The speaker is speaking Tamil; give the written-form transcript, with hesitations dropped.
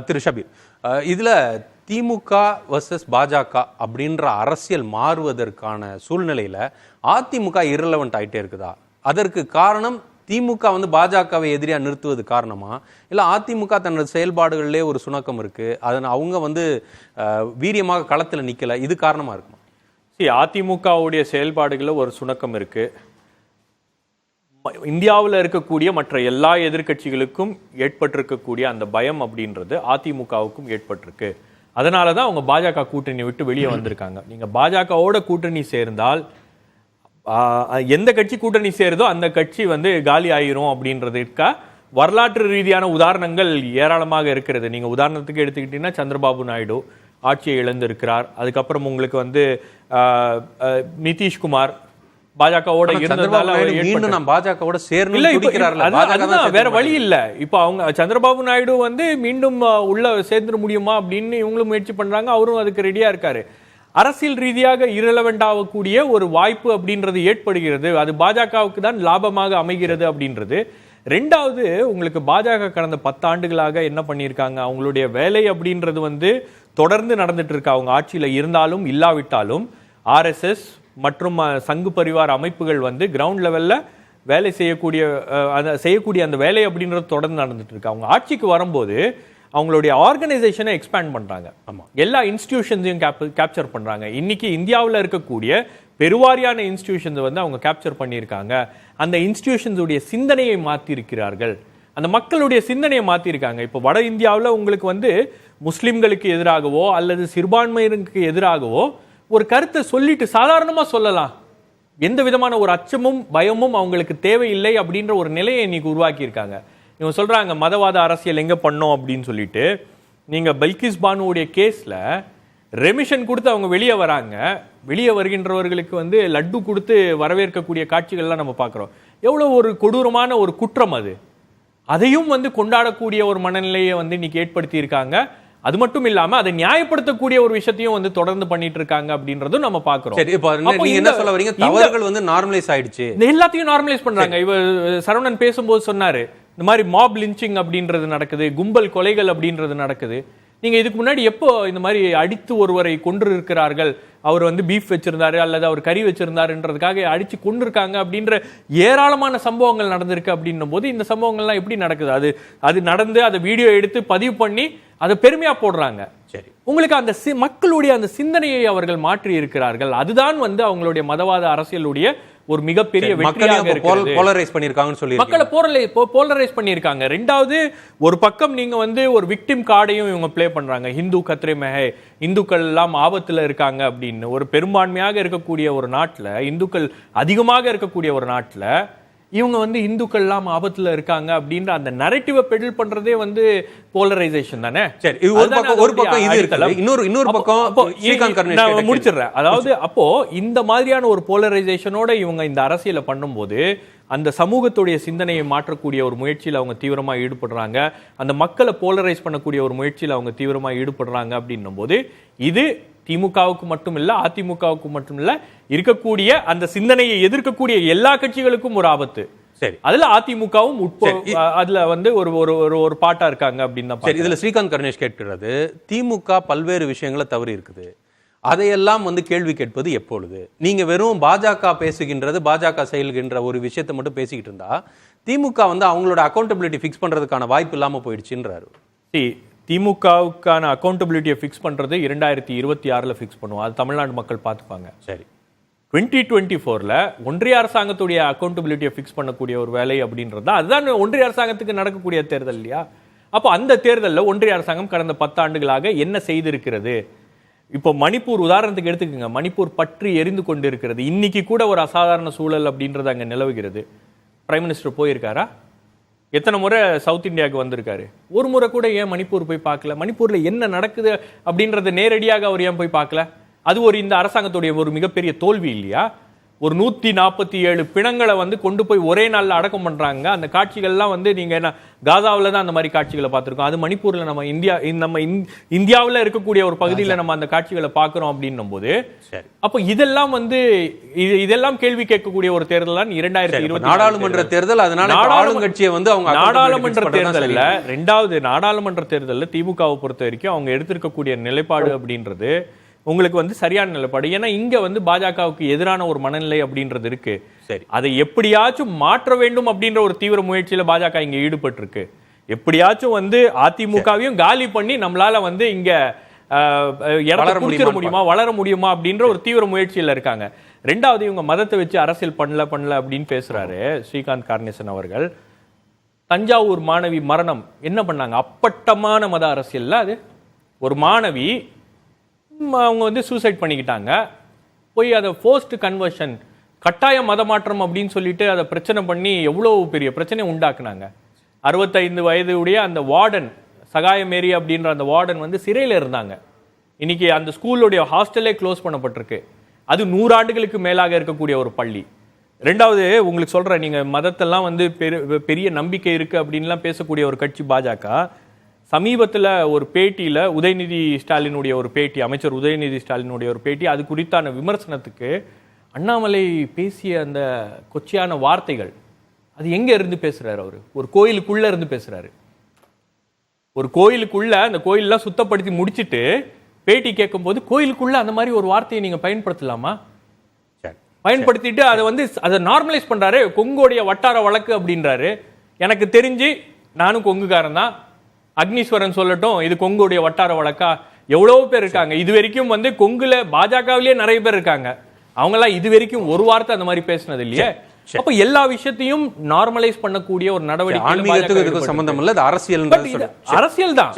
திரு ஷபீர், இதுல திமுக வர்சஸ் பாஜக அப்படின்ற அரசியல் மாறுவதற்கான சூழ்நிலையில அதிமுக இரலவெண்ட் ஆயிட்டே இருக்குதா? அதற்கு காரணம் திமுக வந்து பாஜகவை எதிரியா நிறுத்துவது காரணமா, இல்ல அதிமுக தனது செயல்பாடுகளிலே ஒரு சுணக்கம் இருக்கு, அதன் அவங்க வந்து வீரியமாக களத்துல நிக்கல, இது காரணமா இருக்குமா? அதிமுகவுடைய செயல்பாடுகளில் ஒரு சுணக்கம் இருக்கு. இந்தியாவில் இருக்கக்கூடிய மற்ற எல்லா எதிர்கட்சிகளுக்கும் ஏற்பட்டிருக்கக்கூடிய அந்த பயம் அப்படின்றது அதிமுகவுக்கும் ஏற்பட்டிருக்கு. அதனால தான் அவங்க பாஜக கூட்டணி விட்டு வெளியே வந்திருக்காங்க. நீங்க பாஜகவோட கூட்டணி சேர்ந்தால் எந்த கட்சி கூட்டணி சேருதோ அந்த கட்சி வந்து காலி ஆயிரும் அப்படின்றதுக்கா வரலாற்று ரீதியான உதாரணங்கள் ஏராளமாக இருக்கிறது. நீங்க உதாரணத்துக்கு எடுத்துக்கிட்டீங்கன்னா சந்திரபாபு நாயுடு ஆட்சியை இழந்திருக்கிறார். அதுக்கப்புறம் உங்களுக்கு வந்து நிதிஷ்குமார் பாஜகவோட இருந்ததால வேற வழி இல்ல. இப்ப அவங்க சந்திரபாபு நாயுடு வந்து மீண்டும் உள்ள சேர்ந்துட முடியுமா அப்படின்னு இவங்களும் முயற்சி பண்றாங்க. அவரும் அதுக்கு ரெடியா இருக்காரு. அரசியல் ரீதியாக இரலவெண்ட் ஆகக்கூடிய ஒரு வாய்ப்பு அப்படின்றது ஏற்படுகிறது. அது பாஜகவுக்கு தான் லாபமாக அமைகிறது அப்படின்றது. ரெண்டாவது, உங்களுக்கு பாஜக கடந்த 10 ஆண்டுகளாக என்ன பண்ணியிருக்காங்க, அவங்களுடைய வேலை அப்படின்றது வந்து தொடர்ந்து நடந்துட்டு இருக்கு. அவங்க ஆட்சியில இருந்தாலும் இல்லாவிட்டாலும் ஆர்எஸ்எஸ் மற்றும் சங்கு பரிவார அமைப்புகள் வந்து கிரவுண்ட் லெவல்ல வேலை செய்யக்கூடிய அந்த வேலை அப்படின்றது தொடர்ந்து நடந்துட்டு இருக்கு. அவங்க ஆட்சிக்கு வரும்போது அவங்களுடைய ஆர்கனைசேஷனை எக்ஸ்பேண்ட் பண்றாங்க. எல்லா இன்ஸ்டிடியூஷன்ஸையும் கேப்சர் பண்றாங்க. இன்னைக்கு இந்தியாவில் இருக்கக்கூடிய பெருவாரியான இன்ஸ்டிடியூஷன்ஸ் வந்து அவங்க கேப்சர் பண்ணியிருக்காங்க. அந்த இன்ஸ்டிடியூஷன்ஸ் உடைய சிந்தனையை மாற்றி இருக்கிறார்கள். அந்த மக்களுடைய சிந்தனையை மாற்றிருக்காங்க. இப்போ வட இந்தியாவில் உங்களுக்கு வந்து முஸ்லிம்களுக்கு எதிராகவோ அல்லது சிறுபான்மையினருக்கு எதிராகவோ ஒரு கருத்தை சொல்லிட்டு சாதாரணமாக சொல்லலாம். எந்த விதமான ஒரு அச்சமும் பயமும் அவங்களுக்கு தேவையில்லை அப்படின்ற ஒரு நிலையை இன்னைக்கு உருவாக்கியிருக்காங்க. இவங்க சொல்றாங்க மதவாத அரசியல் எங்க பண்ணோம் அப்படின்னு சொல்லிட்டு. நீங்க பல்கிஸ் பானுடைய கேஸ்ல ரெமிஷன் கொடுத்து அவங்க வெளியே வராங்க. வெளியே வருகின்றவர்களுக்கு வந்து லட்டு கொடுத்து வரவேற்கக்கூடிய காட்சிகள்லாம் நம்ம பார்க்குறோம். எவ்வளோ ஒரு கொடூரமான ஒரு குற்றம் அது. அதையும் வந்து கொண்டாடக்கூடிய ஒரு மனநிலையை வந்து இன்னைக்கு ஏற்படுத்தி இருக்காங்க. அது மட்டும் இல்லாம அதை நியாயப்படுத்தக்கூடிய ஒரு விஷயத்தையும் வந்து தொடர்ந்து பண்ணிட்டு இருக்காங்க அப்படின்றதும் நம்ம பாக்குறோம். எல்லாத்தையும் நார்மலைஸ் பண்றாங்க. இவ சரவணன் பேசும்போது சொன்னாரு, இந்த மாதிரி மாப் லிஞ்சிங் அப்படின்றது நடக்குது, கும்பல் கொலைகள் அப்படின்றது நடக்குது. நீங்க இதுக்கு முன்னாடி எப்போ இந்த மாதிரி அடித்து ஒருவரை கொன்று இருக்கிறார்கள், அவர் வந்து பீஃப் வச்சிருந்தாரு அல்லது அவர் கறி வச்சிருந்தாருன்றதுக்காக அடிச்சு கொண்டு இருக்காங்க அப்படின்ற ஏராளமான சம்பவங்கள் நடந்திருக்கு. அப்படின்னும் போது இந்த சம்பவங்கள்லாம் எப்படி நடக்குது? அது நடந்து அதை வீடியோ எடுத்து பதிவு பண்ணி அதை பெருமையா போடுறாங்க. சரி, உங்களுக்கு அந்த மக்களுடைய அந்த சிந்தனையை அவர்கள் மாற்றி இருக்கிறார்கள். அதுதான் வந்து அவங்களுடைய மதவாத அரசியலுடைய ஒரு மிகப்பெரிய வெற்றியாக இருக்கிறது. போலரைஸ் பண்ணிருக்காங்கன்னு சொல்லி மக்களை போலரைஸ் பண்ணிருக்காங்க. ரெண்டாவது, ஒரு பக்கம் நீங்க வந்து ஒரு விக்டிம் கார்டையும் இவங்க பிளே பண்றாங்க. ஹிந்து கத்ரே மெஹே, இந்துக்கள் எல்லாம் ஆபத்துல இருக்காங்க அப்படின்னு. ஒரு பெரும்பான்மையாக இருக்கக்கூடிய ஒரு நாட்டுல, இந்துக்கள் அதிகமாக இருக்கக்கூடிய ஒரு நாட்டுல இவங்க வந்து இந்துக்கள் எல்லாம் ஆபத்துல இருக்காங்க அப்படின்ற அந்த நரேட்டிவை பெடல் பண்றதே வந்து போலரைசேஷன் தானே. சரி, ஒரு பக்கம் இது இருக்கு, இன்னொரு பக்கம் முடிச்சிடுறேன். அதாவது அப்போ இந்த மாதிரியான ஒரு போலரைசேஷனோட இவங்க இந்த அரசியலை பண்ணும்போது அந்த சமூகத்துடைய சிந்தனையை மாற்றக்கூடிய ஒரு முயற்சியில் அவங்க தீவிரமாக ஈடுபடுறாங்க. அந்த மக்களை போலரைஸ் பண்ணக்கூடிய ஒரு முயற்சியில் அவங்க தீவிரமாக ஈடுபடுறாங்க அப்படின்னும் போது இது திமுகவுக்கு மட்டும் இல்ல, அதிமுகவுக்கு மட்டும் இல்ல, இருக்கக்கூடிய அந்த சிந்தனையை எதிர்க்கக்கூடிய எல்லா கட்சிகளுக்கும் ஒரு ஆபத்து. சரி, அதுல அதிமுகவும் அதுல வந்து ஒரு பாட்டா இருக்காங்க அப்படின்னு. இதுல ஸ்ரீகாந்த் கருணேஷ் கேட்கிறது, திமுக பல்வேறு விஷயங்களை தவறி இருக்குது, அதையெல்லாம் வந்து கேள்வி கேட்பது எப்பொழுது? நீங்க வெறும் பாஜக பேசுகின்றது, பாஜக செயல்கின்ற ஒரு விஷயத்தை மட்டும் பேசிக்கிட்டு இருந்தா திமுக வந்து அவங்களோட அக்கௌண்டபிலிட்டி ஃபிக்ஸ் பண்றதுக்கான வாய்ப்பு இல்லாம போயிடுச்சுன்றாரு. திமுகவுக்கான அக்கௌண்டபிலிட்டியை ஃபிக்ஸ் பண்றது 2026 ஃபிக்ஸ் பண்ணுவோம். அது தமிழ்நாடு மக்கள் பார்த்துப்பாங்க. சரி, 2024 ஒன்றிய அரசாங்கத்துடைய அக்கௌண்டபிலிட்டியை ஃபிக்ஸ் பண்ணக்கூடிய ஒரு வேலை அப்படின்றது அதுதான் ஒன்றிய அரசாங்கத்துக்கு நடக்கக்கூடிய தேர்தல் இல்லையா? அப்போ அந்த தேர்தலில் ஒன்றிய அரசாங்கம் கடந்த 10 ஆண்டுகளாக என்ன செய்திருக்கிறது? இப்போ மணிப்பூர் உதாரணத்துக்கு எடுத்துக்கோங்க. மணிப்பூர் பற்றி எரிந்து கொண்டு இருக்கிறது. இன்னைக்கு கூட ஒரு அசாதாரண சூழல் அப்படின்றது அங்கே நிலவுகிறது. பிரைம் மினிஸ்டர் போயிருக்காரா? எத்தனை முறை சவுத் இந்தியாவுக்கு வந்திருக்காரு? ஒரு முறை கூட ஏன் மணிப்பூர் போய் பார்க்கல? மணிப்பூர்ல என்ன நடக்குது அப்படின்றத நேரடியாக அவர் ஏன் போய் பார்க்கல? அது இந்த அரசாங்கத்துடைய ஒரு மிகப்பெரிய தோல்வி இல்லையா? ஒரு 147 பிணங்களை வந்து கொண்டு போய் ஒரே நாள்ல அடக்கம் பண்றாங்க. அந்த காட்சிகள்லாம் வந்து நீங்க என்ன காசாவில் தான் அந்த மாதிரி காட்சிகளை பார்த்திருக்கோம். அது மணிப்பூர்ல நம்ம இந்தியாவில் இருக்கக்கூடிய ஒரு பகுதியில் நம்ம அந்த காட்சிகளை பார்க்கிறோம் அப்படின்னும் போது, அப்போ இதெல்லாம் வந்து இதெல்லாம் கேள்வி கேட்கக்கூடிய ஒரு தேர்தல் தான் 2020 நாடாளுமன்ற தேர்தல். அதனால ஆளுங்கட்சியை வந்து அவங்க நாடாளுமன்ற தேர்தலில் ரெண்டாவது நாடாளுமன்ற தேர்தலில் திமுகவை பொறுத்த வரைக்கும் அவங்க எடுத்திருக்கக்கூடிய நிலைப்பாடு அப்படின்றது உங்களுக்கு வந்து சரியான நிலைப்பாடு. ஏன்னா இங்க வந்து பாஜகவுக்கு எதிரான ஒரு மனநிலை அப்படின்றது இருக்கு. சரி, அதை எப்படியாச்சும் மாற்ற வேண்டும் அப்படின்ற ஒரு தீவிர முயற்சியில பாஜக இங்க ஈடுபட்டு இருக்கு. எப்படியாச்சும் வந்து அதிமுகவையும் காலி பண்ணி நம்மளால வந்து இங்க வளர முடியுமா அப்படின்ற ஒரு தீவிர முயற்சியில இருக்காங்க. ரெண்டாவது, இவங்க மதத்தை வச்சு அரசியல் பண்ணல அப்படின்னு பேசுறாரு ஸ்ரீகாந்த் கார்னேசன் அவர்கள். தஞ்சாவூர் மாணவி மரணம் என்ன பண்ணாங்க? அப்பட்டமான மத அரசியல்ல அது. ஒரு மாணவி அவங்க வந்து சூசைட் பண்ணிக்கிட்டாங்க. போய் அதை ஃபோர்ஸ்ட் கன்வர்ஷன், கட்டாய மத மாற்றம் அப்படின்னு சொல்லிட்டு அதை பிரச்சனை பண்ணி எவ்வளோ பெரிய பிரச்சனை உண்டாக்குனாங்க. 65 வயதுடைய அந்த வார்டன், சகாயமேரி அப்படின்ற அந்த வார்டன் வந்து சிறையில் இருந்தாங்க. இன்னைக்கு அந்த ஸ்கூலுடைய ஹாஸ்டலே க்ளோஸ் பண்ணப்பட்டிருக்கு. அது 100 ஆண்டுகளுக்கு மேலாக இருக்கக்கூடிய ஒரு பள்ளி. ரெண்டாவது, உங்களுக்கு சொல்றேன், நீங்க மதத்தெல்லாம் வந்து பெரிய நம்பிக்கை இருக்கு அப்படின்லாம் பேசக்கூடிய ஒரு கட்சி பாஜக. சமீபத்தில் ஒரு பேட்டியில் உதயநிதி ஸ்டாலினுடைய ஒரு பேட்டி, அமைச்சர் உதயநிதி ஸ்டாலினுடைய ஒரு பேட்டி, அது குறித்தான விமர்சனத்துக்கு அண்ணாமலை பேசிய அந்த கொச்சையான வார்த்தைகள், அது எங்க இருந்து பேசுறாரு? அவரு ஒரு கோயிலுக்குள்ள இருந்து பேசுறாரு. ஒரு கோயிலுக்குள்ள அந்த கோயிலெல்லாம் சுத்தப்படுத்தி முடிச்சுட்டு பேட்டி கேட்கும் போது கோயிலுக்குள்ள அந்த மாதிரி ஒரு வார்த்தையை நீங்க பயன்படுத்தலாமா? பயன்படுத்திட்டு அதை வந்து அதை நார்மலைஸ் பண்றாரு. கொங்குடைய வட்டார வழக்கு அப்படின்றாரு. எனக்கு தெரிஞ்சு நானும் கொங்குக்காரன் தான், அக்னீஸ்வரன் சொல்லட்டும், இது கொங்குடைய வட்டார வழக்கா? எவ்வளவு பேர் இருக்காங்க இது வரைக்கும் வந்து கொங்குல பாஜகவிலேயே நிறைய பேர் இருக்காங்க. அவங்கெல்லாம் இது வரைக்கும் ஒரு வார்த்தை அந்த மாதிரி பேசினது இல்லையே. அப்ப எல்லா விஷயத்தையும் நார்மலைஸ் பண்ணக்கூடிய ஒரு நடவடிக்கை ஆன்மீகத்துக்கு சம்பந்தம் இல்ல, அரசியல் அரசியல் தான்.